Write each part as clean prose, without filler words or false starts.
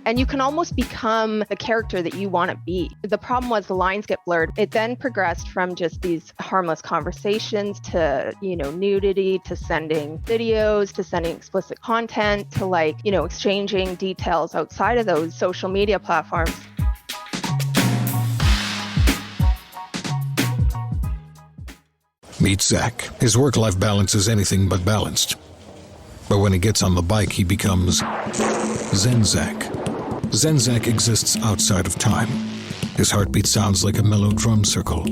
And you can almost become the character that you want to be. The problem was the lines get blurred. It then progressed from just these harmless conversations to, nudity, to sending videos, to sending explicit content, to exchanging details outside of those social media platforms. Meet Zach. His work-life balance is anything but balanced. But when he gets on the bike, he becomes Zen Zach. Zen Zach exists outside of time. His heartbeat sounds like a mellow drum circle.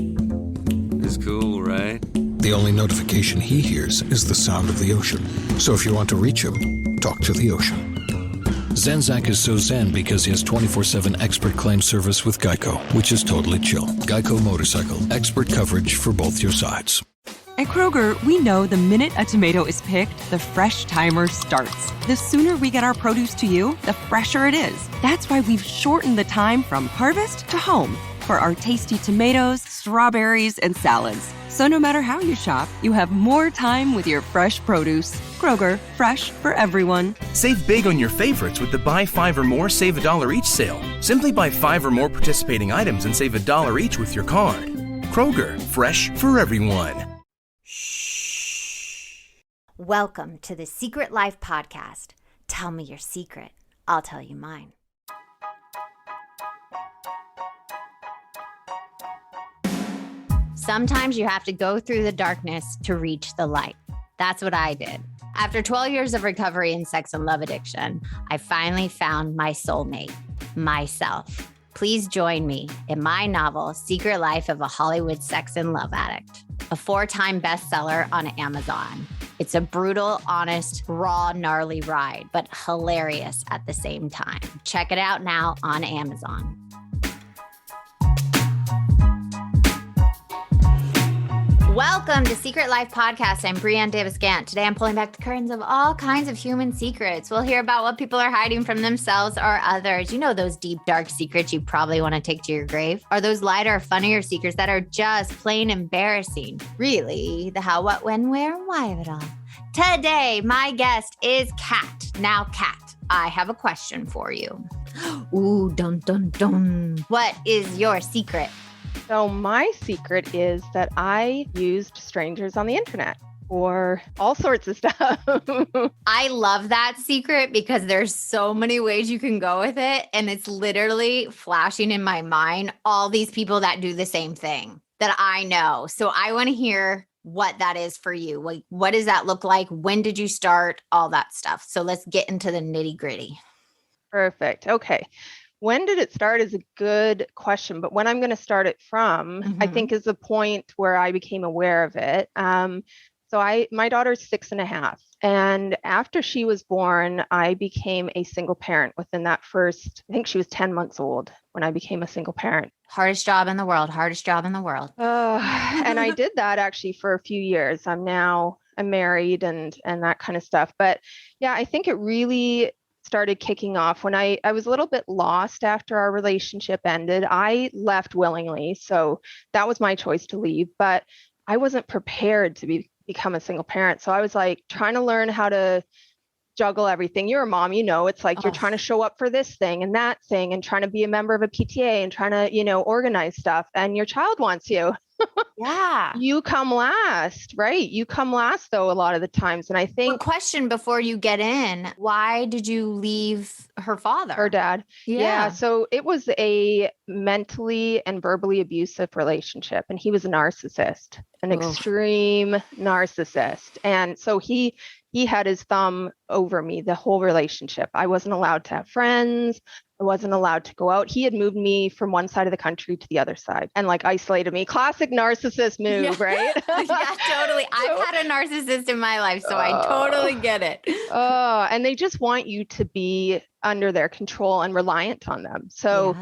It's cool, right? The only notification he hears is the sound of the ocean. So if you want to reach him, talk to the ocean. Zen Zach is so zen because he has 24/7 expert claim service with Geico, which is totally chill. Geico Motorcycle. Expert coverage for both your sides. At Kroger, we know the minute a tomato is picked, the fresh timer starts. The sooner we get our produce to you, the fresher it is. That's why we've shortened the time from harvest to home for our tasty tomatoes, strawberries, and salads. So no matter how you shop, you have more time with your fresh produce. Kroger, fresh for everyone. Save big on your favorites with the Buy 5 or More, Save $1 each sale. Simply buy 5 or more participating items and save $1 each with your card. Kroger, fresh for everyone. Welcome to the Secret Life Podcast. Tell me your secret. I'll tell you mine. Sometimes you have to go through the darkness to reach the light. That's what I did. After 12 years of recovery in sex and love addiction, I finally found my soulmate, myself. Please join me in my novel, Secret Life of a Hollywood Sex and Love Addict, a 4-time bestseller on Amazon. It's a brutal, honest, raw, gnarly ride, but hilarious at the same time. Check it out now on Amazon. Welcome to Secret Life Podcast. I'm Breanne Davis-Gant. Today I'm pulling back the curtains of all kinds of human secrets. We'll hear about what people are hiding from themselves or others. You know those deep, dark secrets you probably want to take to your grave? Or those lighter, funnier secrets that are just plain embarrassing? Really, the how, what, when, where, and why of it all. Today, my guest is Kat. Now, Kat, I have a question for you. Ooh, dun, dun, dun. What is your secret? So my secret is that I used strangers on the internet for all sorts of stuff. I love that secret because there's so many ways you can go with it. And it's literally flashing in my mind, all these people that do the same thing that I know. So I want to hear what that is for you. Like, what does that look like? When did you start? All that stuff. So let's get into the nitty gritty. Perfect. Okay. When did it start is a good question, but when I'm going to start it from, I think is the point where I became aware of it. My daughter's 6.5. And after she was born, I became a single parent within that first, I think she was 10 months old when I became a single parent. Hardest job in the world. And I did that actually for a few years. I'm married and that kind of stuff. But yeah, I think it really started kicking off when I was a little bit lost after our relationship ended. I left willingly. So that was my choice to leave, but I wasn't prepared to become a single parent. So I was like trying to learn how to juggle everything. You're a mom, it's like you're trying to show up for this thing and that thing and trying to be a member of a PTA and trying to, organize stuff. And your child wants you. Yeah. You come last, right? You come last though, a lot of the times. And I think Well, question before you get in, why did you leave her father? Her dad. Yeah. So it was a mentally and verbally abusive relationship. And he was a narcissist, an extreme narcissist. And so he had his thumb over me the whole relationship. I wasn't allowed to have friends. I wasn't allowed to go out. He had moved me from one side of the country to the other side and isolated me. Classic narcissist move, right? Yeah, totally. I've had a narcissist in my life, so I totally get it. And they just want you to be under their control and reliant on them. So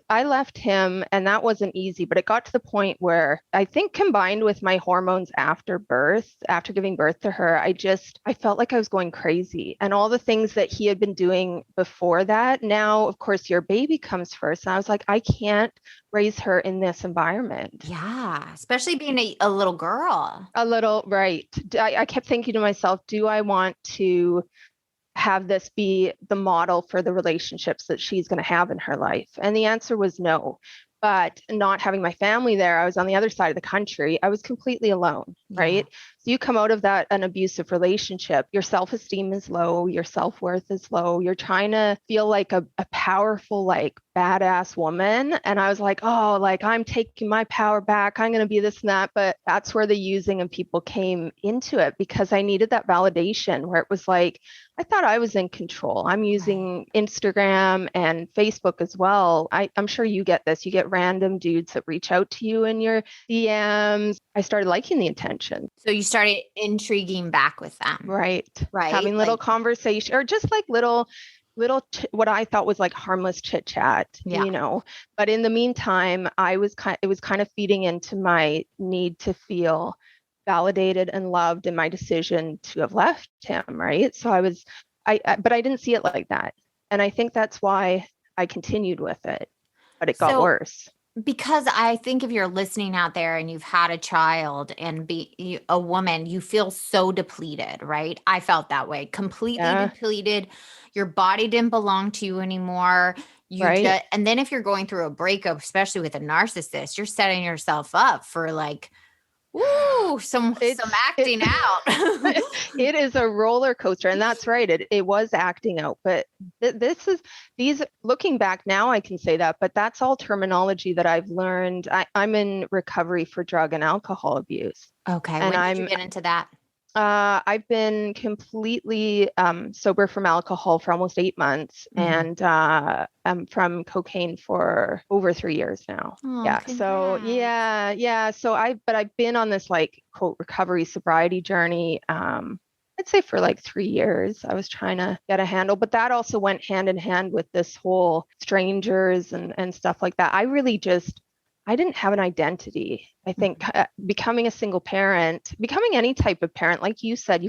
I left him and that wasn't easy, but it got to the point where I think combined with my hormones after giving birth to her, I felt like I was going crazy and all the things that he had been doing before that. Now, of course, your baby comes first. And I was like, I can't raise her in this environment. Yeah. Especially being a little girl. Right. I kept thinking to myself, do I want to have this be the model for the relationships that she's going to have in her life? And the answer was no. But not having my family there, I was on the other side of the country. I was completely alone, right? So you come out of an abusive relationship, your self-esteem is low, your self-worth is low. You're trying to feel like a powerful, like badass woman. And I was like, oh, like I'm taking my power back. I'm going to be this and that. But that's where the using of people came into it, because I needed that validation where it was like, I thought I was in control. I'm using Instagram and Facebook as well. I'm sure you get this. You get random dudes that reach out to you in your DMs. I started liking the attention. So you started intriguing back with them. Right. Right. Having little conversation, or just like little what I thought was like harmless chit chat, you know. But in the meantime, it was kind of feeding into my need to feel validated and loved in my decision to have left him, right? So but I didn't see it like that. And I think that's why I continued with it, but it got worse. Because I think if you're listening out there and you've had a child and be a woman, you feel so depleted, right? I felt that way, completely depleted. Your body didn't belong to you anymore. And then if you're going through a breakup, especially with a narcissist, you're setting yourself up for like, some acting out. It is a roller coaster, and that's right. It was acting out, but these looking back now, I can say that, but that's all terminology that I've learned. I'm in recovery for drug and alcohol abuse. Okay, and when did you get into that? I've been completely sober from alcohol for almost 8 months, and I'm from cocaine for over 3 years now. Congrats. So I've been on this like quote recovery sobriety journey. I'd say for like 3 years, I was trying to get a handle, but that also went hand in hand with this whole strangers and stuff like that. I didn't have an identity. I think becoming a single parent, becoming any type of parent, like you said,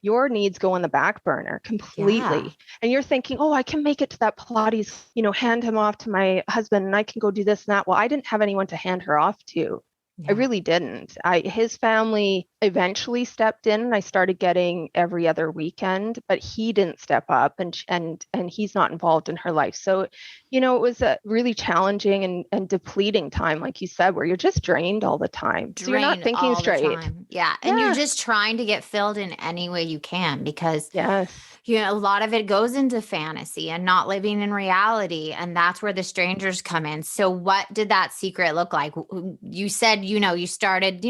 your needs go on the back burner completely. And you're thinking, oh, I can make it to that Pilates, hand him off to my husband and I can go do this and that. Well, I didn't have anyone to hand her off to. I really didn't. His family eventually stepped in and I started getting every other weekend, but he didn't step up and he's not involved in her life. So, it was a really challenging and depleting time, like you said, where you're just drained all the time. So you're not thinking straight. And you're just trying to get filled in any way you can because a lot of it goes into fantasy and not living in reality. And that's where the strangers come in. So what did that secret look like? You said, you started,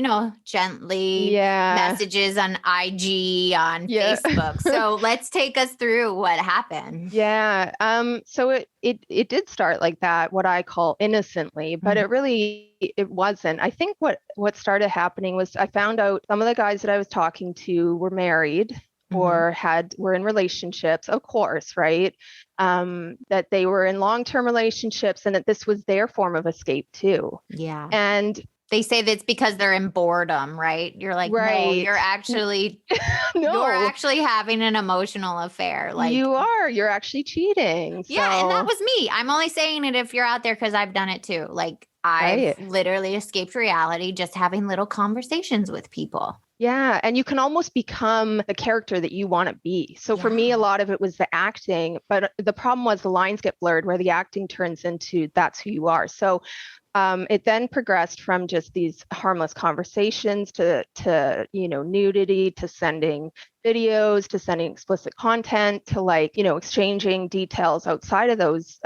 gently messages on IG, on Facebook. So let's take us through what happened. So it did start like that, what I call innocently, but it wasn't. I think what started happening was I found out some of the guys that I was talking to were married or were in relationships, of course, right? That they were in long-term relationships and that this was their form of escape too. Yeah. And they say that's because they're in boredom, right? You're like, no, you're actually, you're actually having an emotional affair. Like you're actually cheating. Yeah. And that was me. I'm only saying it if you're out there because I've done it too. Like I've literally escaped reality, just having little conversations with people. Yeah. And you can almost become the character that you want to be. So for me, a lot of it was the acting, but the problem was the lines get blurred where the acting turns into that's who you are. So it then progressed from just these harmless conversations to nudity, to sending videos, to sending explicit content, to exchanging details outside of those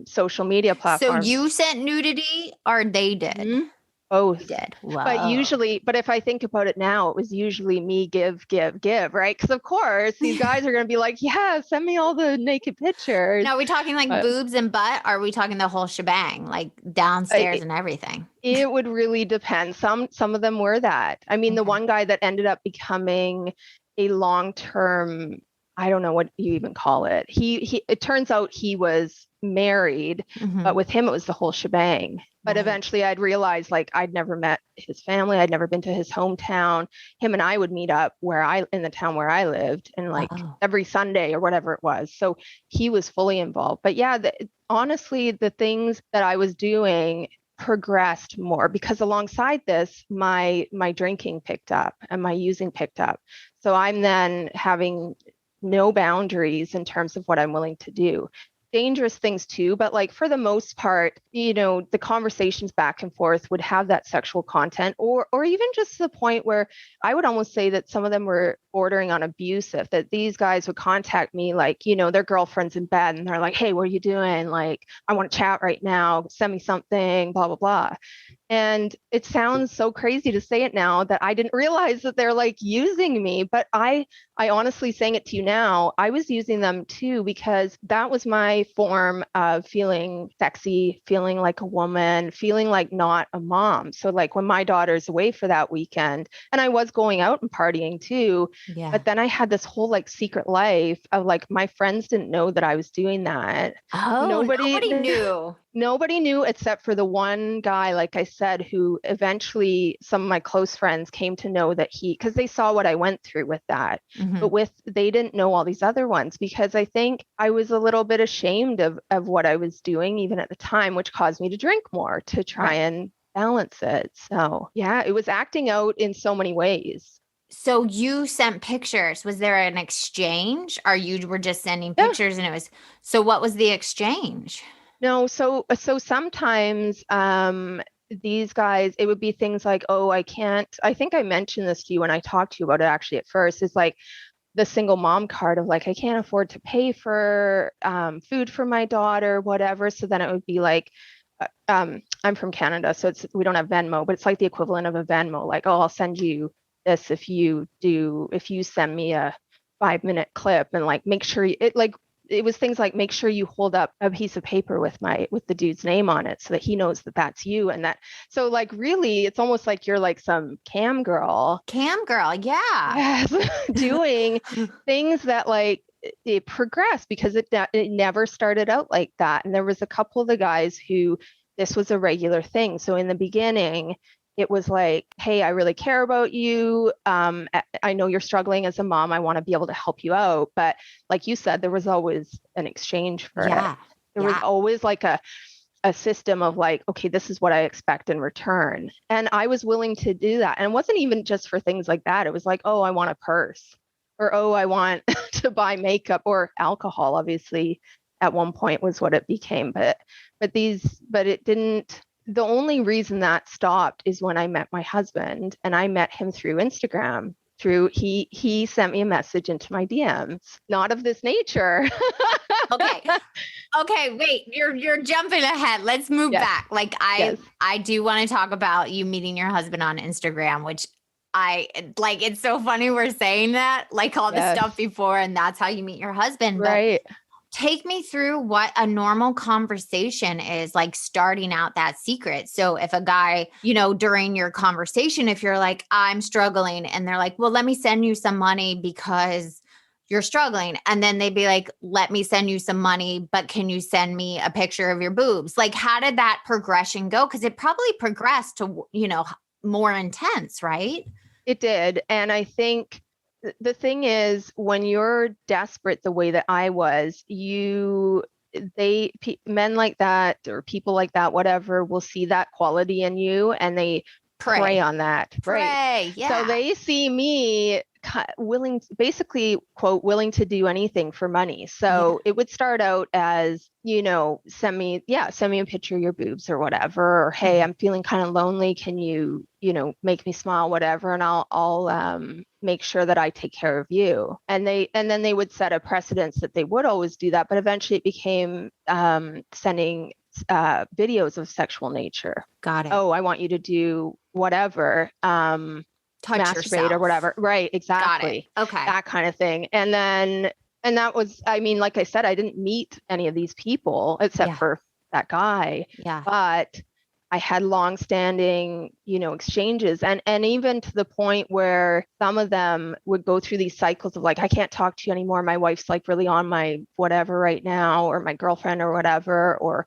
social media platforms. So you sent nudity or they did? Mm-hmm. Both did. But if I think about it now, it was usually me give, right? Because of course these guys are going to be like, yeah, send me all the naked pictures. Now, are we talking like boobs and butt? Or are we talking the whole shebang, like downstairs and everything? It would really depend. Some of them were that. I mean, the one guy that ended up becoming a long-term, I don't know what you even call it. It turns out he was married, but with him, it was the whole shebang. But eventually I'd realized I'd never met his family. I'd never been to his hometown. Him and I would meet up in the town where I lived and every Sunday or whatever it was. So he was fully involved. But honestly, the things that I was doing progressed more because alongside this, my drinking picked up and my using picked up. So I'm then having no boundaries in terms of what I'm willing to do. Dangerous things too, but like for the most part, the conversations back and forth would have that sexual content, or even just to the point where I would almost say that some of them were bordering on abusive, that these guys would contact me like, their girlfriend's in bed and they're like, hey, what are you doing? Like, I want to chat right now, send me something, blah, blah, blah. And it sounds so crazy to say it now that I didn't realize that they're like using me, but I honestly, saying it to you now, I was using them too, because that was my form of feeling sexy, feeling like a woman, feeling like not a mom. So like when my daughter's away for that weekend, and I was going out and partying too, but then I had this whole like secret life of like, my friends didn't know that I was doing that. Oh, nobody knew. Nobody knew except for the one guy, like I said, who eventually some of my close friends came to know that because they saw what I went through with that. Mm-hmm. But they didn't know all these other ones, because I think I was a little bit ashamed of what I was doing even at the time, which caused me to drink more to try and balance it. So yeah, it was acting out in so many ways. So you sent pictures. Was there an exchange, or you were just sending pictures and so what was the exchange? No, so sometimes these guys, it would be things like, oh, I think I mentioned this to you when I talked to you about it actually at first, is like the single mom card of like, I can't afford to pay for food for my daughter, whatever. So then it would be like, I'm from Canada, so we don't have Venmo, but it's like the equivalent of a Venmo, like, oh, I'll send you this if you send me a 5-minute clip, and like make sure it was things like, make sure you hold up a piece of paper with the dude's name on it so that he knows that that's you. And that, so like, really, it's almost like you're like some cam girl. Yeah. Yes, doing things that like it progressed, because it never started out like that. And there was a couple of the guys who this was a regular thing. So in the beginning, it was like, hey, I really care about you. I know you're struggling as a mom. I want to be able to help you out. But like you said, there was always an exchange for it. There was always like a system of like, okay, this is what I expect in return. And I was willing to do that. And it wasn't even just for things like that. It was like, oh, I want a purse, or, oh, I want to buy makeup, or alcohol, obviously, at one point was what it became. But it didn't. The only reason that stopped is when I met my husband, and I met him through Instagram. He sent me a message into my DMs, not of this nature. Okay, wait, you're jumping ahead. Let's move back. Like I do want to talk about you meeting your husband on Instagram, which I like. It's so funny we're saying that, like all the stuff before, and that's how you meet your husband. Right. But take me through what a normal conversation is like starting out that secret. So if a guy, during your conversation, if you're like, I'm struggling, and they're like, well, let me send you some money because you're struggling. And then they'd be like, let me send you some money, but can you send me a picture of your boobs? Like, how did that progression go? Because it probably progressed to, more intense, right? It did. And I think the thing is, when you're desperate the way that I was, men like that, or people like that, whatever, will see that quality in you, and they prey on that. Right. Yeah. So they see me willing, basically, quote, willing to do anything for money. So it would start out as, send me a picture of your boobs or whatever, or, hey, I'm feeling kind of lonely. Can you, make me smile, whatever. And I'll make sure that I take care of you. And then they would set a precedence that they would always do that. But eventually it became sending videos of sexual nature. Got it. Oh, I want you to do whatever. Touch masturbate yourself. Or whatever. Right. Exactly. Got it. Okay. That kind of thing. And that was, I mean, like I said, I didn't meet any of these people except for that guy. Yeah. But I had longstanding, exchanges, and even to the point where some of them would go through these cycles of like, I can't talk to you anymore. My wife's like really on my whatever right now, or my girlfriend or whatever, or,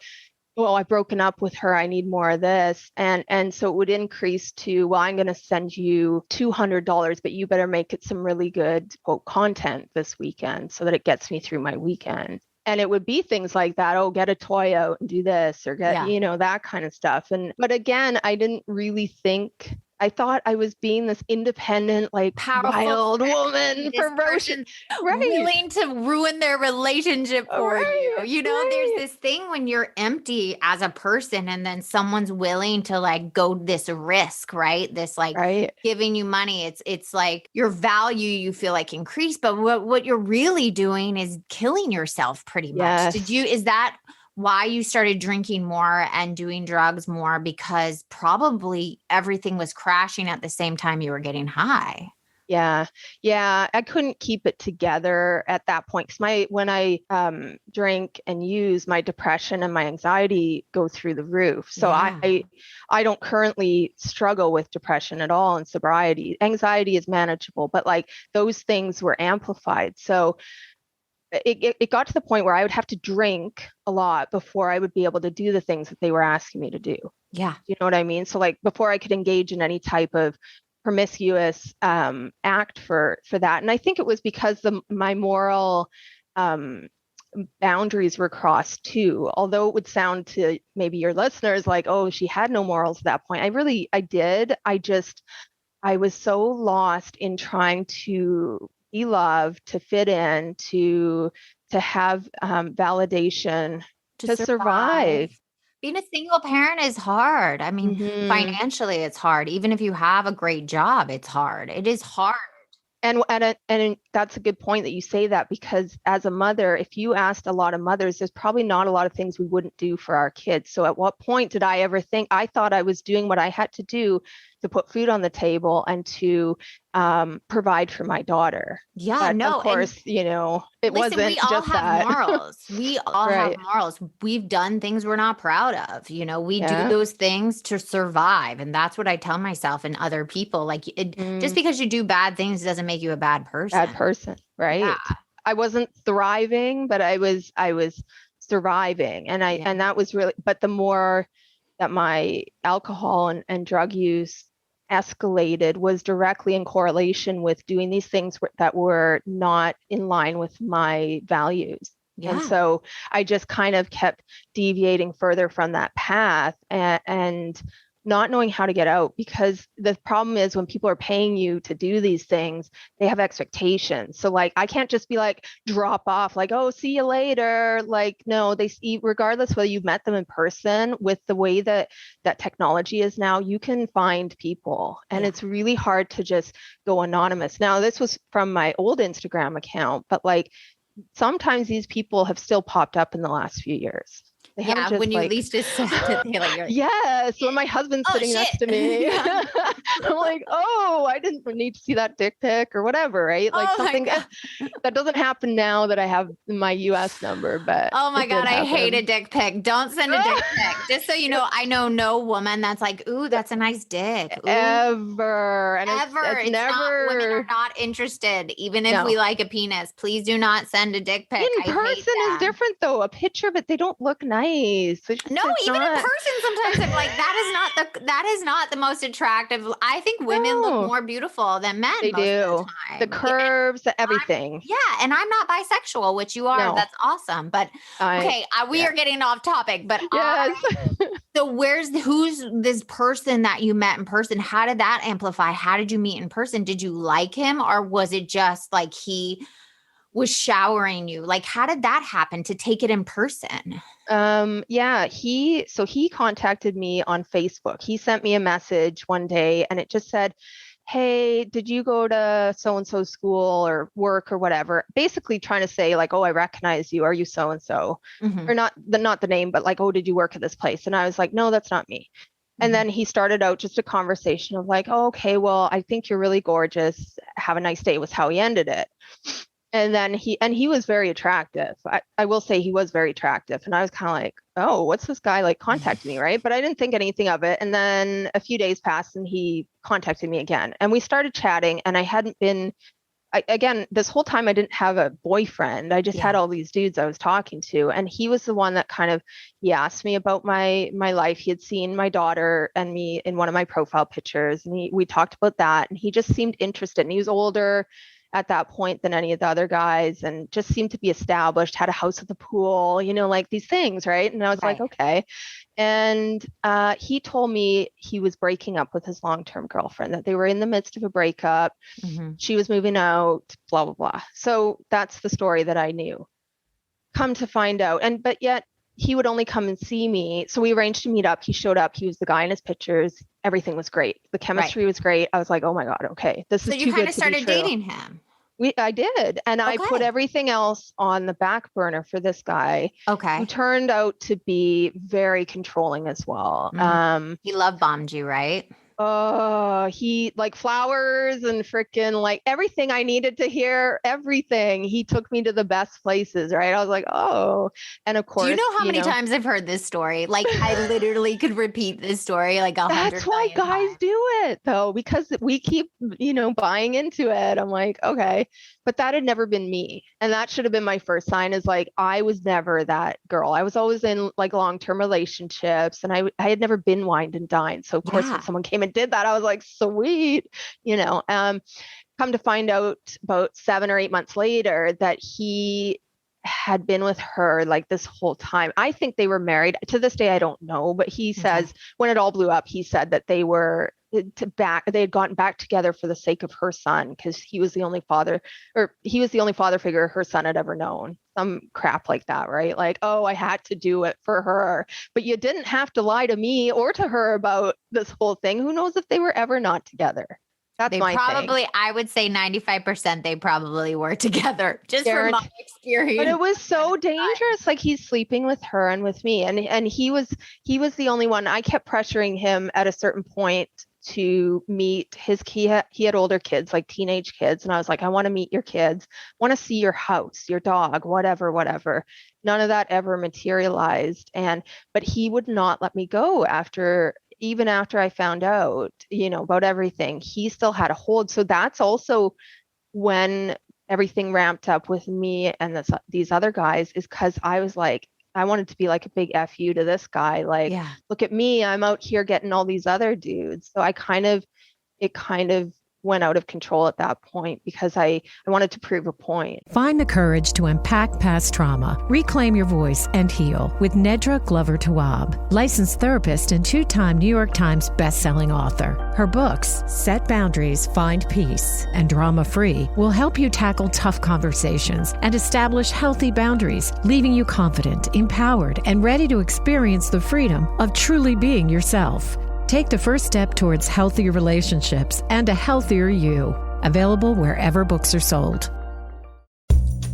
well, I've broken up with her, I need more of this. And so it would increase to, well, I'm going to send you $200, but you better make it some really good, quote, content this weekend so that it gets me through my weekend. And it would be things like that. Oh, get a toy out and do this, or get, that kind of stuff. But again, I didn't really think I thought I was being this independent, like Powerful, wild woman, this ferocious, person right? willing to ruin their relationship for you. You know, there's right. this thing when you're empty as a person and then someone's willing to like go this risk, right? This like Right. giving you money. It's like your value you feel like increased, but what you're really doing is killing yourself pretty much. Yes. Is that why you started drinking more and doing drugs more? Because probably everything was crashing at the same time you were getting high. Yeah. Yeah. I couldn't keep it together at that point. Cause when I drink and use, my depression and my anxiety go through the roof. So Yeah. I don't currently struggle with depression at all in sobriety. Anxiety is manageable, but like those things were amplified. So it got to the point where I would have to drink a lot before I would be able to do the things that they were asking me to do. Yeah. You know what I mean? So like before I could engage in any type of promiscuous act for that. And I think it was because my moral boundaries were crossed too. Although it would sound to maybe your listeners like, oh, she had no morals at that point. I did. I was so lost in trying to be loved, to fit in, to have validation, to survive. Being a single parent is hard. I mean, financially, it's hard. Even if you have a great job, it's hard. It is hard. And that's a good point that you say that, because as a mother, if you asked a lot of mothers, there's probably not a lot of things we wouldn't do for our kids. So at what point did I ever think? I thought I was doing what I had to do to put food on the table and to provide for my daughter. Yeah, but no. Of course, it wasn't we all just have that. morals. We all have morals. We've done things we're not proud of. We do those things to survive. And that's what I tell myself and other people. Like just because you do bad things doesn't make you a bad person. Bad person, right? Yeah. I wasn't thriving, but I was surviving. And and that was really, but the more that my alcohol and drug use escalated was directly in correlation with doing these things that were not in line with my values. Yeah. And so I just kind of kept deviating further from that path and not knowing how to get out, because the problem is when people are paying you to do these things, they have expectations. So like, I can't just be like, drop off, like, oh, see you later. Like, no, they see, regardless whether you've met them in person, with the way that technology is now, you can find people, and it's really hard to just go anonymous. Now, this was from my old Instagram account, but like, sometimes these people have still popped up in the last few years. When you least expect it. Yes, when my husband's sitting next to me, I'm like, oh, I didn't need to see that dick pic or whatever, right? Like something that doesn't happen now that I have my US number, but oh my God, I hate a dick pic. Don't send a dick pic. Just so you know, I know no woman that's like, ooh, that's a nice dick. Ooh. Ever. And it's never. Women are not interested, even if we like a penis. Please do not send a dick pic. In person is different though. A picture of it, they don't look nice. No, even in person, sometimes I'm like, that is not the most attractive. I think women look more beautiful than men. They do. The curves, everything. And I'm not bisexual, which you are. No. That's awesome. But we are getting off topic. But yes. So who's this person that you met in person? How did that amplify? How did you meet in person? Did you like him, or was it just like he was showering you? Like, how did that happen to take it in person? He contacted me on Facebook. He sent me a message one day and it just said, hey, did you go to so-and-so school or work or whatever? Basically trying to say like, oh, I recognize you. Are you so-and-so? Or not the name, but like, oh, did you work at this place? And I was like, no, that's not me. And then he started out just a conversation of like, oh, okay, well, I think you're really gorgeous. Have a nice day was how he ended it. And then he was very attractive. I will say he was very attractive. And I was kind of like, oh, what's this guy like contacting me, right? But I didn't think anything of it. And then a few days passed and he contacted me again. And we started chatting, and I hadn't been, this whole time I didn't have a boyfriend. I just had all these dudes I was talking to. And he was the one that he asked me about my life. He had seen my daughter and me in one of my profile pictures. And we talked about that. And he just seemed interested. And he was older. at that point than any of the other guys, and just seemed to be established, had a house with a pool, like these things, right? And I was like, okay. And he told me he was breaking up with his long-term girlfriend, that they were in the midst of a breakup. She was moving out, blah, blah, blah. So that's the story that I knew. Come to find out. But yet he would only come and see me. So we arranged to meet up. He showed up. He was the guy in his pictures. Everything was great. The chemistry was great. I was like, oh my God, okay. This is too good to be true. So you kind of started dating him. I did. And I put everything else on the back burner for this guy. Okay. Who turned out to be very controlling as well. He love bombed you, right? Oh, he like flowers and freaking like everything I needed to hear, everything. He took me to the best places, right? I was like, oh, and of course. Do you know how many times I've heard this story? Like I literally could repeat this story like 100 That's why guys do it though, because we keep, buying into it. I'm like, okay, but that had never been me. And that should have been my first sign, is like, I was never that girl. I was always in like long-term relationships, and I had never been wined and dined. So of course when someone came and did that, I was like, sweet, come to find out about 7 or 8 months later that he had been with her like this whole time. I think they were married. To this day, I don't know, but he says when it all blew up, he said that they had gotten back together for the sake of her son, because he was the only father figure her son had ever known. Some crap like that, right? Like, oh, I had to do it for her, but you didn't have to lie to me or to her about this whole thing. Who knows if they were ever not together? That's my thing. I would say 95% they probably were together, just from my experience. But it was so dangerous. Like, he's sleeping with her and with me, and he was the only one. I kept pressuring him at a certain point to meet he had older kids, like teenage kids, and I was like, I want to meet your kids, want to see your house, your dog, whatever. None of that ever materialized, but he would not let me go even after I found out, about everything. He still had a hold. So that's also when everything ramped up with me and these other guys, is because I was like, I wanted to be like a big F you to this guy. Like, look at me, I'm out here getting all these other dudes. So it kind of went out of control at that point, because I wanted to prove a point. Find the courage to unpack past trauma, reclaim your voice, and heal with Nedra Glover Tawwab, licensed therapist and 2-time New York Times bestselling author. Her books, Set Boundaries, Find Peace, and Drama Free, will help you tackle tough conversations and establish healthy boundaries, leaving you confident, empowered, and ready to experience the freedom of truly being yourself. Take the first step towards healthier relationships and a healthier you. Available wherever books are sold.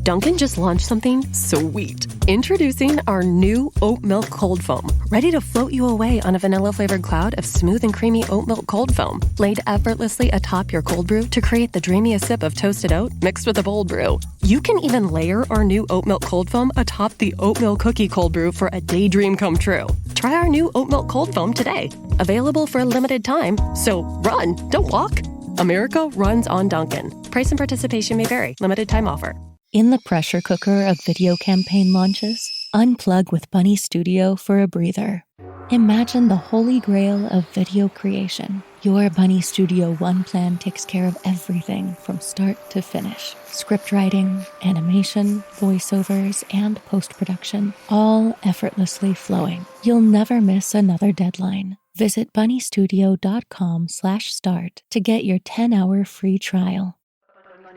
Dunkin' just launched something sweet. Introducing our new oat milk cold foam, ready to float you away on a vanilla-flavored cloud of smooth and creamy oat milk cold foam, laid effortlessly atop your cold brew to create the dreamiest sip of toasted oat mixed with a bold brew. You can even layer our new oat milk cold foam atop the oatmeal cookie cold brew for a daydream come true. Try our new oat milk cold foam today. Available for a limited time, so run, don't walk. America runs on Dunkin'. Price and participation may vary. Limited time offer. In the pressure cooker of video campaign launches, unplug with Bunny Studio for a breather. Imagine the holy grail of video creation. Your Bunny Studio One plan takes care of everything from start to finish. Script writing, animation, voiceovers, and post-production, all effortlessly flowing. You'll never miss another deadline. Visit bunnystudio.com/start to get your 10-hour free trial.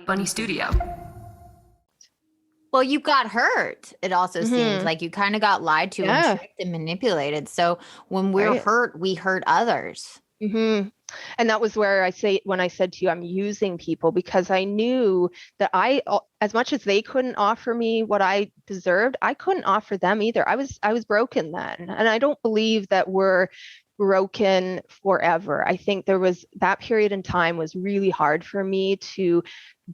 Bunny Studio. Well, you got hurt. It also seems like you kind of got lied to and tricked and manipulated. So when we're hurt, we hurt others. Mm-hmm. And that was where when I said to you, I'm using people, because I knew that as much as they couldn't offer me what I deserved, I couldn't offer them either. I was broken then. And I don't believe that we're broken forever. I think that period in time was really hard for me to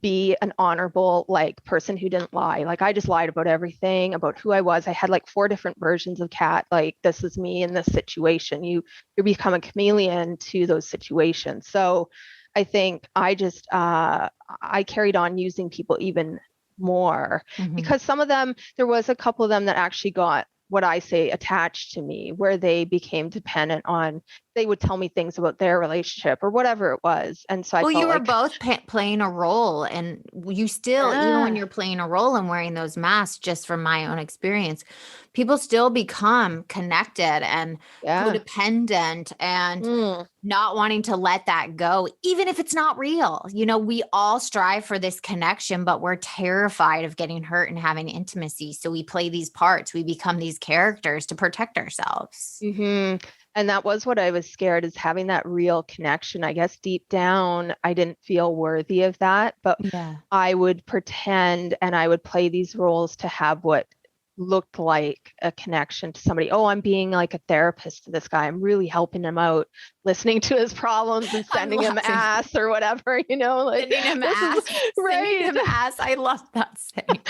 be an honorable person who didn't lie. Like, I just lied about everything, about who I was. I had 4 different versions of Kat. Like, this is me in this situation. You become a chameleon to those situations. So I think I just I carried on using people even more, because some of them, there was a couple of them that actually got what I say attached to me, where they became dependent on they would tell me things about their relationship or whatever it was. And so I Well, felt you were like, both playing a role, and you still, even when yeah, you're playing a role and wearing those masks, just from my own experience, people still become connected and yeah. codependent and Mm. not wanting to let that go, even if it's not real. You know, we all strive for this connection, but we're terrified of getting hurt and having intimacy. So we play these parts, we become these characters to protect ourselves. Hmm. And that was what I was scared, is having that real connection. I guess deep down, I didn't feel worthy of that, but Yeah. I would pretend and I would play these roles to have what looked like a connection to somebody. Oh, I'm being like a therapist to this guy. I'm really helping him out, listening to his problems and I'm sending him laughing. ass or whatever, like Sending him this ass. is Sending him right. ass. I love that saying.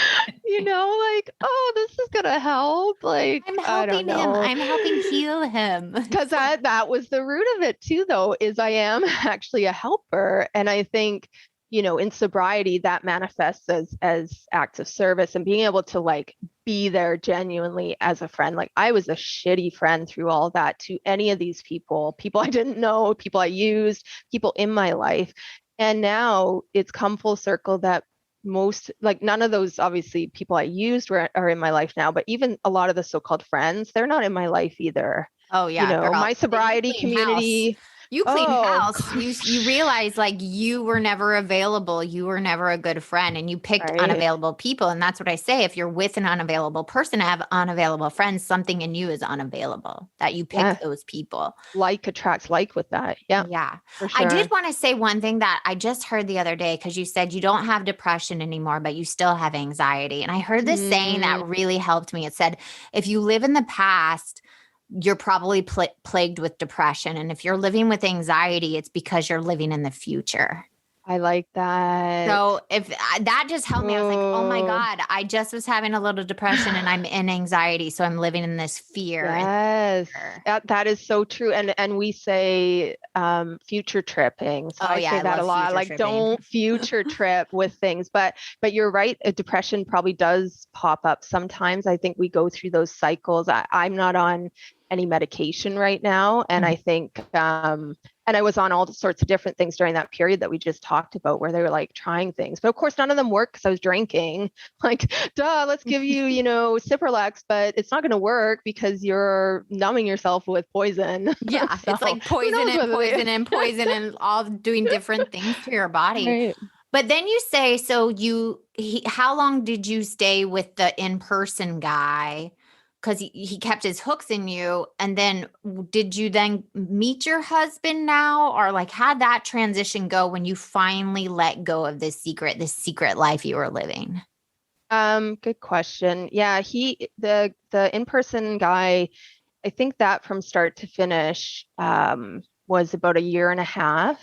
Like, oh, this is gonna help. Like, I'm I don't helping him. know. I'm helping heal him. Because that was the root of it too, though, is I am actually a helper. And I think, in sobriety, that manifests as acts of service and being able to like be there genuinely as a friend. Like I was a shitty friend through all that to any of these people I didn't know, people I used, people in my life. And now it's come full circle that most, like none of those obviously people I used are in my life now, but even a lot of the so-called friends, they're not in my life either. Oh yeah, girl. My sobriety You clean community. house. You clean house. Gosh. You realize like you were never available. You were never a good friend, and you picked Right. unavailable people. And that's what I say. If you're with an unavailable person, have unavailable friends, something in you is unavailable, that you pick those people. Like attracts like with that. Yeah. Yeah. For sure. I did want to say one thing that I just heard the other day, because you said you don't have depression anymore, but you still have anxiety. And I heard this saying that really helped me. It said, if you live in the past, you're probably plagued with depression. And if you're living with anxiety, it's because you're living in the future. I like that. So if that just helped me, I was like, oh my God, I just was having a little depression and I'm in anxiety. So I'm living in this fear. Yes, that is so true. And we say future tripping. So I say that a lot. Like don't future trip with things. But you're right. Depression probably does pop up sometimes. I think we go through those cycles. I'm not on any medication right now. And I think and I was on all sorts of different things during that period that we just talked about, where they were like trying things. But of course, none of them worked because I was drinking. Like, duh, let's give you, Cipralex, but it's not going to work because you're numbing yourself with poison. Yeah, So, it's like poison and all doing different things to your body. Right. But then you say, so how long did you stay with the in-person guy? Because he kept his hooks in you. And then did you then meet your husband now? Or like, how'd that transition go when you finally let go of this secret life you were living? Good question. Yeah, the in-person guy, I think that from start to finish was about 1.5 years.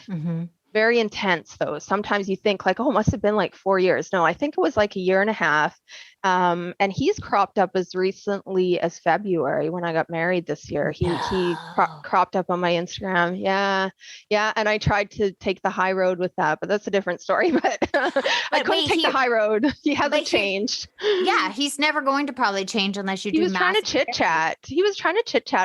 Mm-hmm. Very intense though. Sometimes you think like, oh, it must have been like 4 years. No, I think it was like 1.5 years. And he's cropped up as recently as February when I got married this year. He cropped up on my Instagram. Yeah. And I tried to take the high road with that, but that's a different story. But I couldn't take the high road. He hasn't changed. Yeah, he's never going to probably change unless you do. He was trying to chit chat.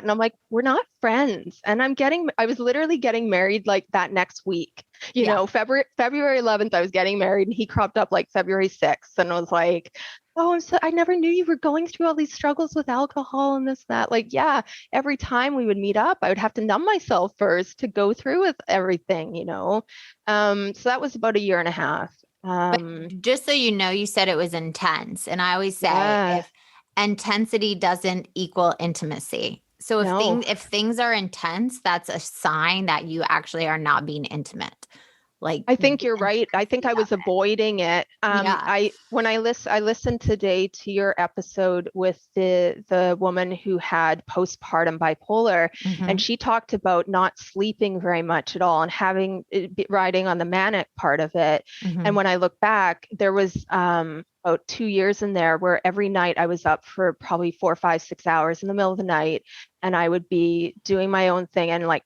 And I'm like, we're not friends. And I was literally getting married like that next week. February 11th, I was getting married, and he cropped up like February 6th, and I was like, oh, I never knew you were going through all these struggles with alcohol and this, that. Like, yeah, every time we would meet up, I would have to numb myself first to go through with everything, So that was about 1.5 years. But just so you know, you said it was intense. And I always say if intensity doesn't equal intimacy. So if things are intense, that's a sign that you actually are not being intimate. Like, I think you're right. I think I was avoiding it. I listened today to your episode with the woman who had postpartum bipolar, and she talked about not sleeping very much at all and riding on the manic part of it. And when I look back, there was about 2 years in there where every night I was up for probably 4, 5, 6 hours in the middle of the night, and I would be doing my own thing and like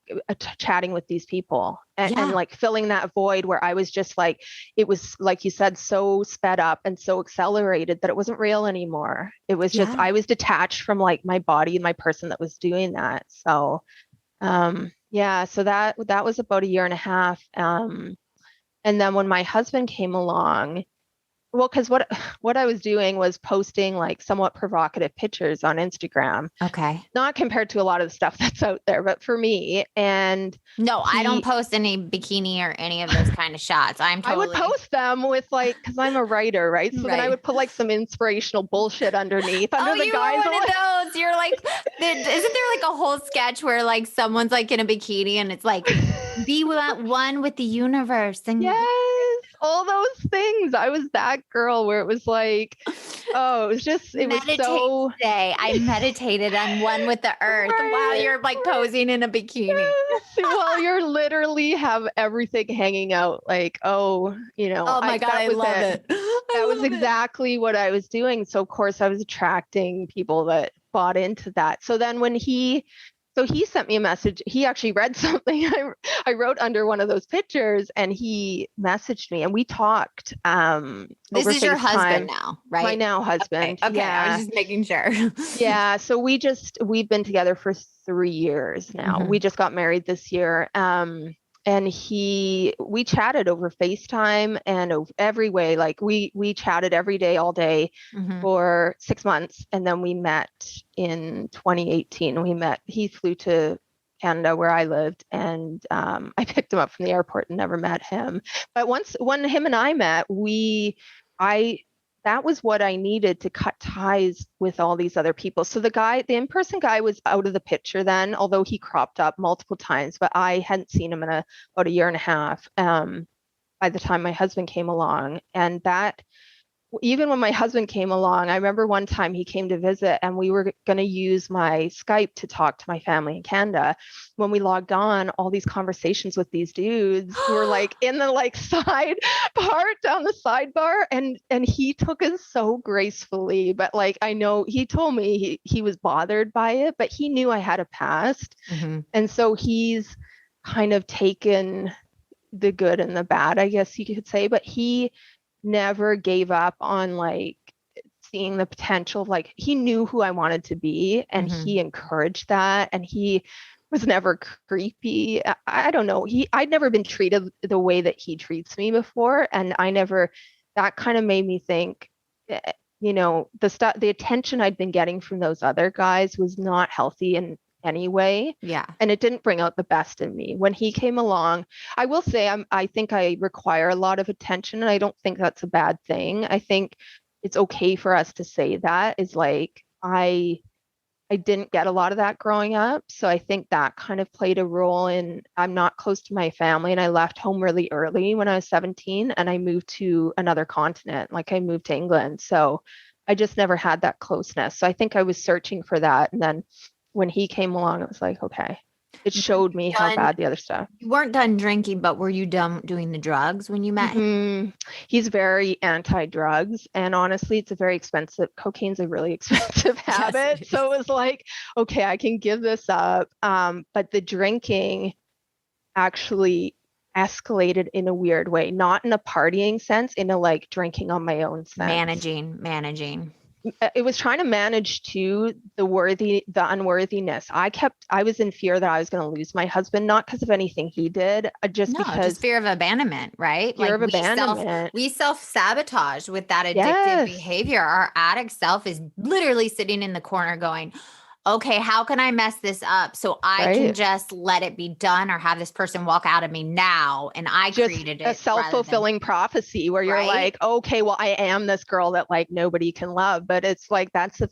chatting with these people and like filling that void where I was just like, it was like you said, so sped up and so accelerated that it wasn't real anymore. It was just, I was detached from like my body and my person that was doing that. So Yeah. So that was about a year and a half. And then when my husband came along, well, because what I was doing was posting like somewhat provocative pictures on Instagram, Okay. not compared to a lot of the stuff that's out there, but for me. And No, I don't post any bikini or any of those kind of shots. I would post them with like, because I'm a writer, right? So then I Right. would put like some inspirational bullshit underneath. Under the you guise were one of of those. You're like, isn't there like a whole sketch where like someone's like in a bikini and it's like, be one with the universe. And yes, all those things. I was that girl where it was like, oh, it was so. Today. I meditated on one with the earth while you're like posing in a bikini. Yes. Well, you're literally have everything hanging out. Like, oh, Oh my God, I love it. That was exactly what I was doing. So of course I was attracting people that bought into that. So then when he sent me a message. He actually read something I wrote under one of those pictures, and he messaged me, and we talked. This is your husband now, right? My now husband. Okay. Yeah. I was just making sure. Yeah. So we've been together for 3 years now. We just got married this year. And we chatted over FaceTime and every way. Like we chatted every day, all day for 6 months. And then we met in 2018. He flew to Canada where I lived, and I picked him up from the airport and never met him. But when him and I met, that was what I needed to cut ties with all these other people. So the in-person guy was out of the picture then, although he cropped up multiple times, but I hadn't seen him in about a year and a half by the time my husband came along. And that, even when my husband came along, I remember one time he came to visit and we were going to use my Skype to talk to my family in Canada. When we logged on, all these conversations with these dudes were like in the like side part down the sidebar, and he took it so gracefully. But like, I know he told me he was bothered by it, but he knew I had a past. And so he's kind of taken the good and the bad, I guess you could say, but he never gave up on like seeing the potential. Like he knew who I wanted to be, and he encouraged that, and he was never creepy. I don't know. I'd never been treated the way that he treats me before, and that kind of made me think, the attention I'd been getting from those other guys was not healthy in any way. Yeah. And it didn't bring out the best in me. When he came along, I will say I think I require a lot of attention, and I don't think that's a bad thing. I think it's okay for us to say that. Is like I didn't get a lot of that growing up. So I think that kind of played a role in, I'm not close to my family, and I left home really early when I was 17, and I moved to another continent. Like I moved to England. So I just never had that closeness. So I think I was searching for that. And then when he came along, it was like, okay, it showed me how bad the other stuff. You weren't done drinking, but were you done doing the drugs when you met him? He's very anti-drugs. And honestly, it's cocaine's a really expensive habit. So it was like, okay, I can give this up. But the drinking actually escalated in a weird way, not in a partying sense, in a like drinking on my own sense. Managing. It was trying to manage to the unworthiness. I was in fear that I was going to lose my husband, not because of anything he did, just fear of abandonment, right? Fear of abandonment. We self-sabotage with that addictive behavior. Our addict self is literally sitting in the corner going, okay, how can I mess this up so I can just let it be done, or have this person walk out of me now? And I just created it. A self-fulfilling prophecy where you're like, okay, well, I am this girl that like nobody can love. But it's like, that's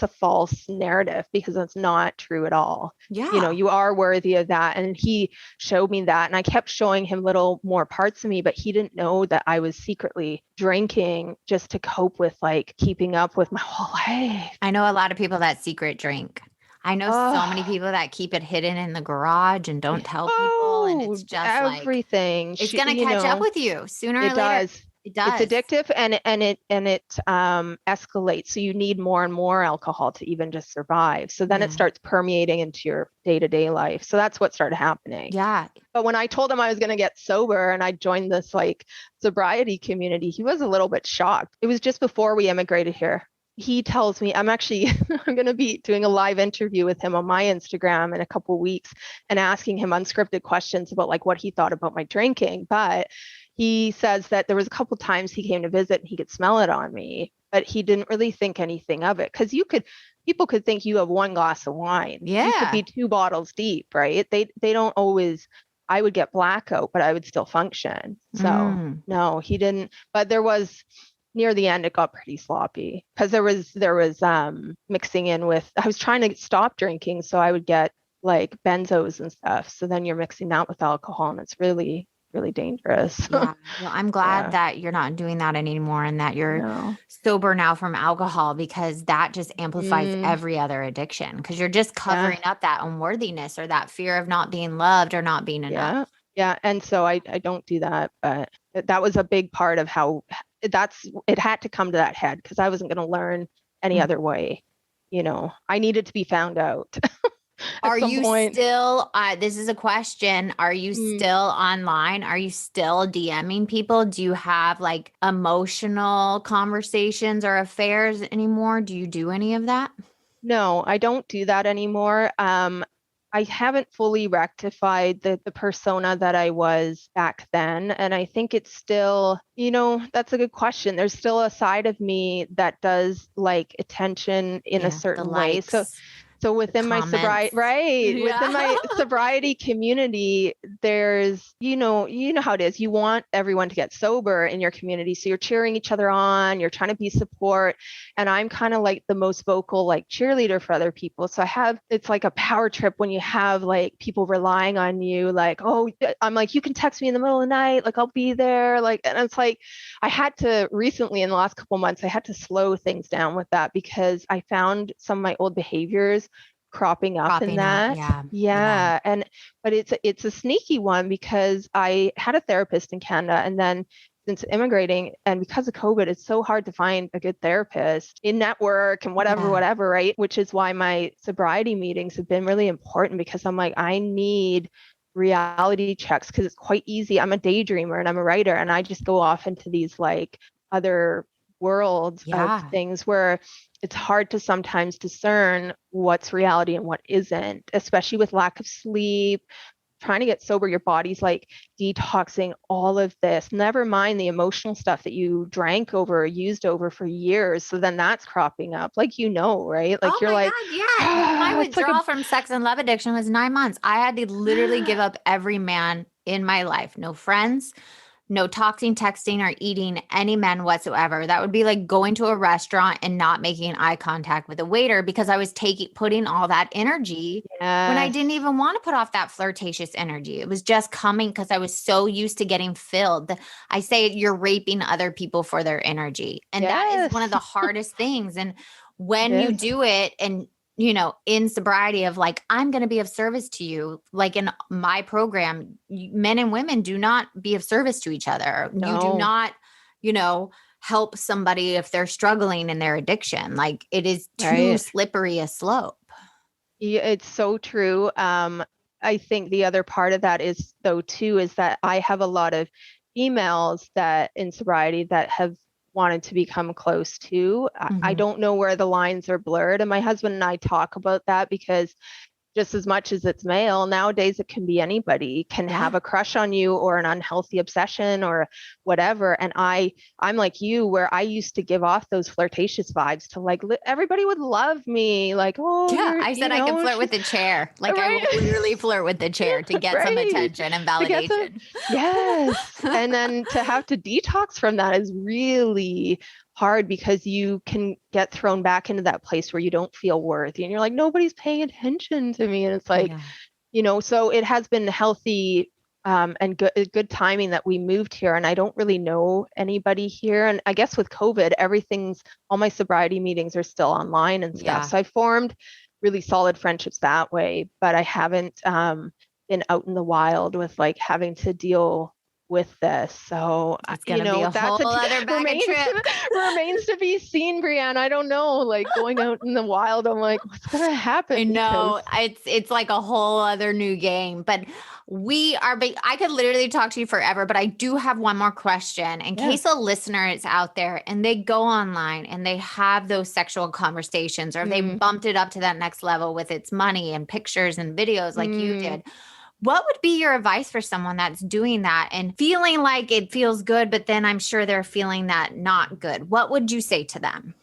a false narrative, because it's not true at all. Yeah. You are worthy of that. And he showed me that. And I kept showing him little more parts of me, but he didn't know that I was secretly drinking just to cope with like keeping up with my whole life. I know a lot of people that secret drink. I know so many people that keep it hidden in the garage and don't tell people. And it's just everything. Like, it's going to catch up with you sooner or later. Does. It does. It's addictive, and it escalates. So you need more and more alcohol to even just survive. So then it starts permeating into your day-to-day life. So that's what started happening. Yeah. But when I told him I was going to get sober and I joined this like sobriety community, he was a little bit shocked. It was just before we immigrated here. he tells me, I'm actually I'm going to be doing a live interview with him on my Instagram in a couple of weeks and asking him unscripted questions about like what he thought about my drinking. But he says that there was a couple times he came to visit and he could smell it on me, but he didn't really think anything of it. Because people could think you have one glass of wine. You could be 2 bottles deep, right? They don't always. I would get blackout, but I would still function. So no, he didn't. But there was near the end, it got pretty sloppy because there was mixing in with. I was trying to stop drinking, so I would get like benzos and stuff. So then you're mixing that with alcohol, and it's really really dangerous. Yeah. Well, I'm glad that you're not doing that anymore and that you're sober now from alcohol, because that just amplifies every other addiction, because you're just covering up that unworthiness or that fear of not being loved or not being enough. Yeah. And so I don't do that, but that was a big part of how it had to come to that head, because I wasn't going to learn any other way. I needed to be found out. Are you still, this is a question, are you still online? Are you still DMing people? Do you have like emotional conversations or affairs anymore? Do you do any of that? No, I don't do that anymore. I haven't fully rectified the persona that I was back then. And I think it's still, that's a good question. There's still a side of me that does like attention in a certain way. So within my sobriety, within my sobriety community, there's, you know how it is. You want everyone to get sober in your community. So you're cheering each other on, you're trying to be support. And I'm kind of like the most vocal, like cheerleader for other people. So it's like a power trip when you have like people relying on you, like, oh, I'm like, you can text me in the middle of the night, like I'll be there. Like, and it's like, I had to recently in the last couple of months, I had to slow things down with that, because I found some of my old behaviors cropping up in that. But it's a sneaky one, because I had a therapist in Canada, and then since immigrating and because of COVID, it's so hard to find a good therapist in network and whatever, right? Which is why my sobriety meetings have been really important, because I'm like, I need reality checks, because it's quite easy. I'm a daydreamer and I'm a writer, and I just go off into these like other worlds of things where it's hard to sometimes discern what's reality and what isn't, especially with lack of sleep. Trying to get sober, your body's like detoxing all of this, never mind the emotional stuff that you drank over or used over for years. So then that's cropping up, like, right? Like, you're like, my withdrawal from sex and love addiction was 9 months. I had to literally give up every man in my life. No friends, no talking, texting, or eating any men whatsoever. That would be like going to a restaurant and not making eye contact with a waiter, because I was putting all that energy when I didn't even want to put off that flirtatious energy. It was just coming because I was so used to getting filled. I say you're raping other people for their energy. And that is one of the hardest things. And when you do it and in sobriety of like, I'm going to be of service to you. Like in my program, men and women do not be of service to each other. No. You do not, help somebody if they're struggling in their addiction. Like, it is too slippery a slope. Yeah, it's so true. I think the other part of that is that I have a lot of females that in sobriety that have wanted to become close to. I don't know where the lines are blurred. And my husband and I talk about that, because just as much as it's male, nowadays it can be anybody can have a crush on you or an unhealthy obsession or whatever. And I'm like you, where I used to give off those flirtatious vibes to like, everybody would love me. Like, I said I can flirt with the chair. Like, I will literally flirt with the chair to get some attention and validation. Yes. And then to have to detox from that is really hard, because you can get thrown back into that place where you don't feel worthy and you're like, nobody's paying attention to me. And it's like, so it has been healthy and good timing that we moved here. And I don't really know anybody here. And I guess with COVID, all my sobriety meetings are still online and stuff. So I formed really solid friendships that way, but I haven't been out in the wild with like having to deal with this. So, It's going to be a whole other bag of trip. Remains to be seen, Brianne. I don't know, like going out in the wild, I'm like, what's going to happen? I know it's like a whole other new game, but I could literally talk to you forever, but I do have one more question in case a listener is out there and they go online and they have those sexual conversations, or they bumped it up to that next level with its money and pictures and videos like you did. What would be your advice for someone that's doing that and feeling like it feels good, but then I'm sure they're feeling that not good? What would you say to them?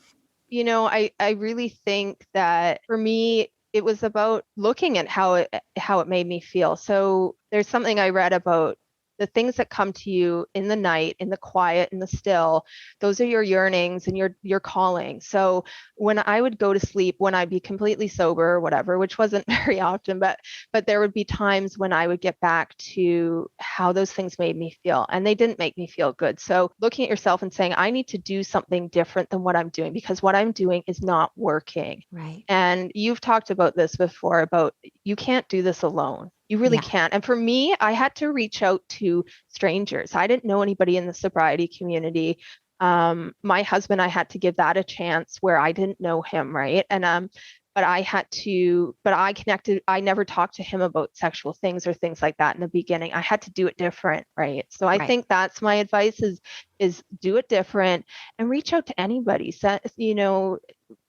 I really think that for me, it was about looking at how it made me feel. So there's something I read about the things that come to you in the night, in the quiet, in the still. Those are your yearnings and your calling. So when I would go to sleep, when I'd be completely sober or whatever, which wasn't very often, but there would be times when I would get back to how those things made me feel, and they didn't make me feel good. So looking at yourself and saying, I need to do something different than what I'm doing, because what I'm doing is not working. Right. And you've talked about this before, about you can't do this alone. You really can't. And for me, I had to reach out to strangers. I didn't know anybody in the sobriety community. My husband, I had to give that a chance where I didn't know him, right? And but I connected. I never talked to him about sexual things or things like that in the beginning. I had to do it different, right? So I think that's my advice is do it different and reach out to anybody. So,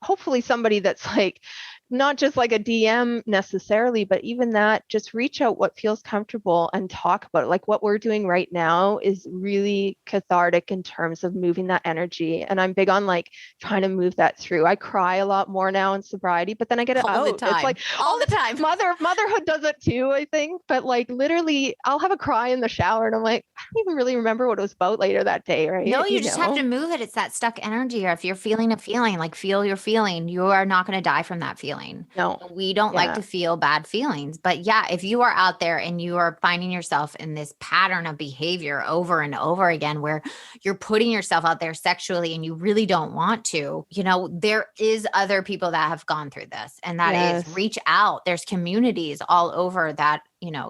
hopefully somebody that's like, not just like a DM necessarily, but even that, just reach out what feels comfortable and talk about it. Like what we're doing right now is really cathartic in terms of moving that energy. And I'm big on like trying to move that through. I cry a lot more now in sobriety, but then I get it all out. The time. It's like all the time. Motherhood does it too, I think. But like literally I'll have a cry in the shower and I'm like, I don't even really remember what it was about later that day, right? No, you just have to move it. It's that stuck energy. Or if you're feeling a feeling, like feel your feeling, you are not going to die from that feeling. No, we don't like to feel bad feelings. But yeah, if you are out there and you are finding yourself in this pattern of behavior over and over again, where you're putting yourself out there sexually and you really don't want to, there is other people that have gone through this, and that is reach out. There's communities all over that,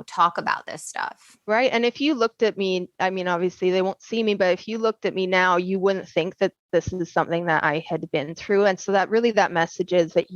talk about this stuff. Right. And if you looked at me, I mean, obviously they won't see me, but if you looked at me now, you wouldn't think that this is something that I had been through. And so that message is that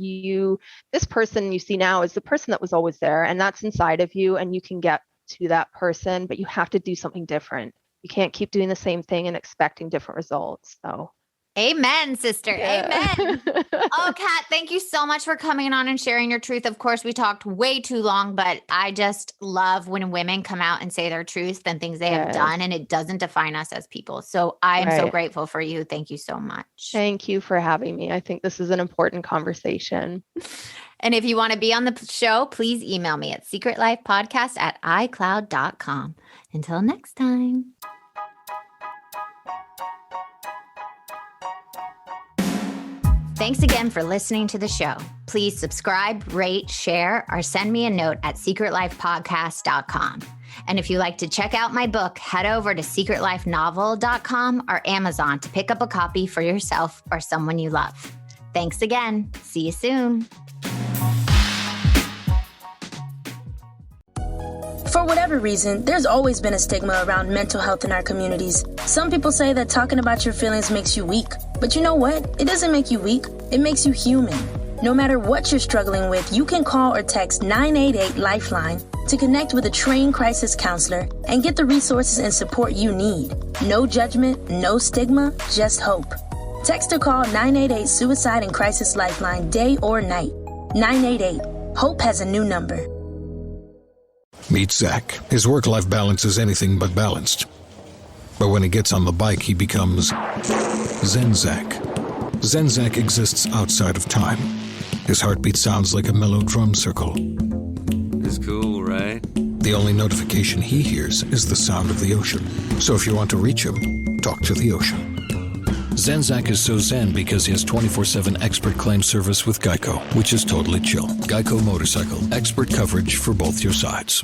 this person you see now is the person that was always there, and that's inside of you, and you can get to that person, but you have to do something different. You can't keep doing the same thing and expecting different results. So amen, sister. Amen. Oh, Kat, thank you so much for coming on and sharing your truth. Of course, we talked way too long, but I just love when women come out and say their truth and things they have done, and it doesn't define us as people. So I am so grateful for you. Thank you so much. Thank you for having me. I think this is an important conversation. And if you want to be on the show, please email me at secretlifepodcast@icloud.com. Until next time. Thanks again for listening to the show. Please subscribe, rate, share, or send me a note at secretlifepodcast.com. And if you like to check out my book, head over to secretlifenovel.com or Amazon to pick up a copy for yourself or someone you love. Thanks again. See you soon. For whatever reason, there's always been a stigma around mental health in our communities. Some people say that talking about your feelings makes you weak. But you know what? It doesn't make you weak. It makes you human. No matter what you're struggling with, you can call or text 988-LIFELINE to connect with a trained crisis counselor and get the resources and support you need. No judgment, no stigma, just hope. Text or call 988-SUICIDE and Crisis Lifeline day or night. 988. Hope has a new number. Meet Zach. His work-life balance is anything but balanced. But when he gets on the bike, he becomes Zen Zach. Zen Zach exists outside of time. His heartbeat sounds like a mellow drum circle. It's cool, right? The only notification he hears is the sound of the ocean. So if you want to reach him, talk to the ocean. Zen Zach is so zen because he has 24/7 expert claim service with Geico, which is totally chill. Geico Motorcycle. Expert coverage for both your sides.